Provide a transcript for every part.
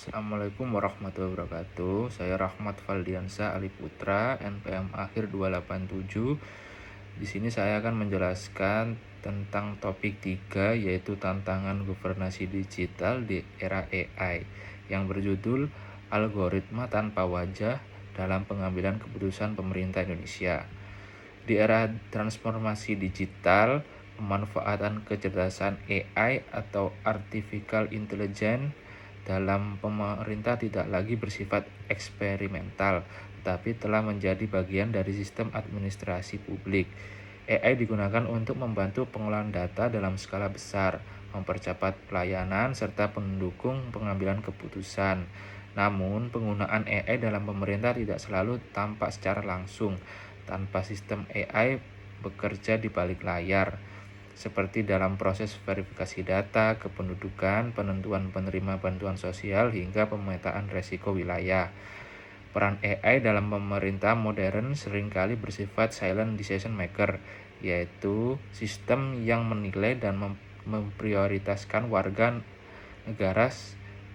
Assalamualaikum warahmatullahi wabarakatuh. Saya Rahmat Faldiansa Aliputra, NPM akhir 287. Di sini saya akan menjelaskan tentang topik 3, yaitu tantangan governasi digital di era AI yang berjudul Algoritma Tanpa Wajah dalam Pengambilan Keputusan Pemerintah Indonesia. Di era transformasi digital, pemanfaatan kecerdasan AI atau Artificial Intelligence dalam pemerintah tidak lagi bersifat eksperimental, tetapi telah menjadi bagian dari sistem administrasi publik. AI digunakan untuk membantu pengolahan data dalam skala besar, mempercepat pelayanan, serta mendukung pengambilan keputusan. Namun, penggunaan AI dalam pemerintah tidak selalu tampak secara langsung. Tanpa sistem AI bekerja di balik layar, seperti dalam proses verifikasi data, kependudukan, penentuan penerima bantuan sosial, hingga pemetaan resiko wilayah. Peran AI dalam pemerintah modern seringkali bersifat silent decision maker, yaitu sistem yang menilai dan memprioritaskan warga negara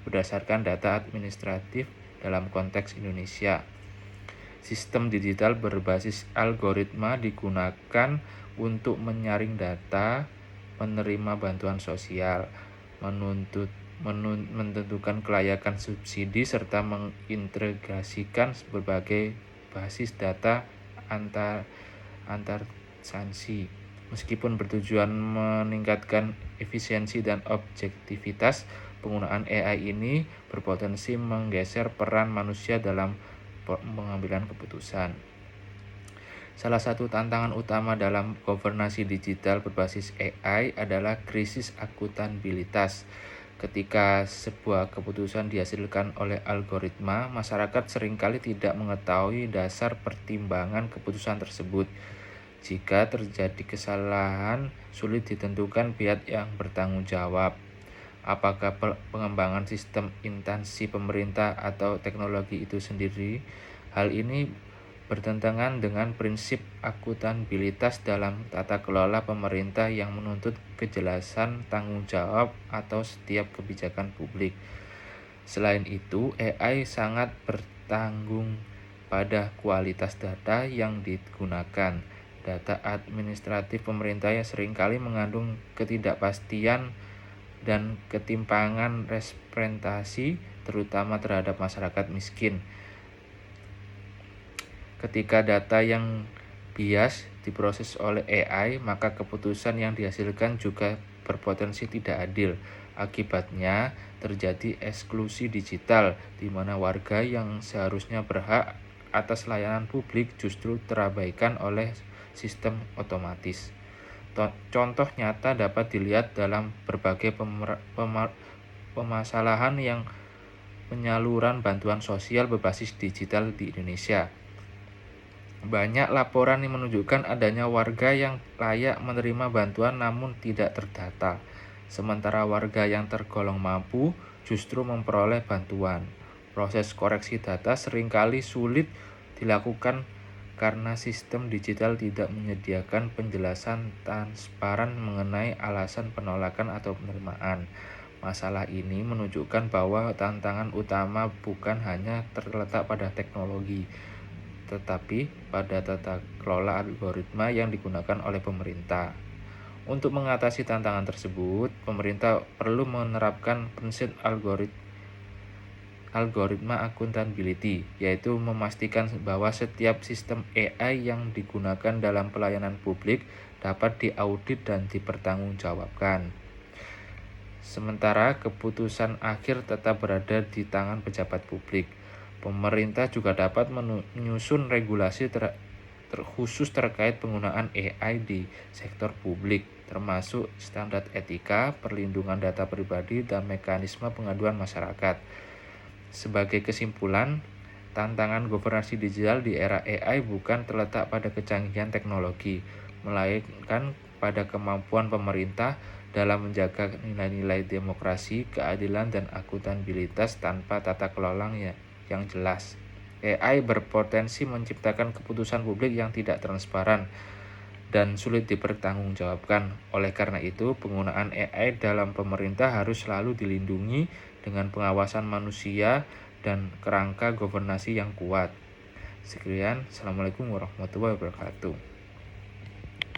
berdasarkan data administratif dalam konteks Indonesia. Sistem digital berbasis algoritma digunakan untuk menyaring data, menerima bantuan sosial, menentukan kelayakan subsidi, serta mengintegrasikan berbagai basis data antar instansi. Meskipun bertujuan meningkatkan efisiensi dan objektivitas, penggunaan AI ini berpotensi menggeser peran manusia dalam pengambilan keputusan. Salah satu tantangan utama dalam governasi digital berbasis AI adalah krisis akuntabilitas. Ketika sebuah keputusan dihasilkan oleh algoritma, masyarakat seringkali tidak mengetahui dasar pertimbangan keputusan tersebut. Jika terjadi kesalahan, sulit ditentukan pihak yang bertanggung jawab. Apakah pengembangan sistem instansi pemerintah atau teknologi itu sendiri? Hal ini bertentangan dengan prinsip akuntabilitas dalam tata kelola pemerintah yang menuntut kejelasan tanggung jawab atau setiap kebijakan publik. Selain itu, AI sangat bertanggung pada kualitas data yang digunakan. Data administratif pemerintah yang seringkali mengandung ketidakpastian dan ketimpangan representasi, terutama terhadap masyarakat miskin. Ketika data yang bias diproses oleh AI, maka keputusan yang dihasilkan juga berpotensi tidak adil. Akibatnya, terjadi eksklusi digital, di mana warga yang seharusnya berhak atas layanan publik justru terabaikan oleh sistem otomatis. Contoh nyata dapat dilihat dalam berbagai permasalahan yang penyaluran bantuan sosial berbasis digital di Indonesia. Banyak laporan yang menunjukkan adanya warga yang layak menerima bantuan namun tidak terdata, sementara warga yang tergolong mampu justru memperoleh bantuan. Proses koreksi data seringkali sulit dilakukan karena sistem digital tidak menyediakan penjelasan transparan mengenai alasan penolakan atau penerimaan. Masalah ini menunjukkan bahwa tantangan utama bukan hanya terletak pada teknologi, tetapi pada tata kelola algoritma yang digunakan oleh pemerintah. Untuk mengatasi tantangan tersebut, pemerintah perlu menerapkan prinsip algoritma accountability, yaitu memastikan bahwa setiap sistem AI yang digunakan dalam pelayanan publik dapat diaudit dan dipertanggungjawabkan. Sementara keputusan akhir tetap berada di tangan pejabat publik. Pemerintah juga dapat menyusun regulasi khusus terkait penggunaan AI di sektor publik, termasuk standar etika, perlindungan data pribadi, dan mekanisme pengaduan masyarakat. Sebagai kesimpulan, tantangan governasi digital di era AI bukan terletak pada kecanggihan teknologi, melainkan pada kemampuan pemerintah dalam menjaga nilai-nilai demokrasi, keadilan, dan akuntabilitas tanpa tata kelola yang jelas. AI berpotensi menciptakan keputusan publik yang tidak transparan dan sulit dipertanggungjawabkan. Oleh karena itu, penggunaan AI dalam pemerintah harus selalu dilindungi dengan pengawasan manusia dan kerangka governasi yang kuat. Sekian, Assalamualaikum warahmatullahi wabarakatuh.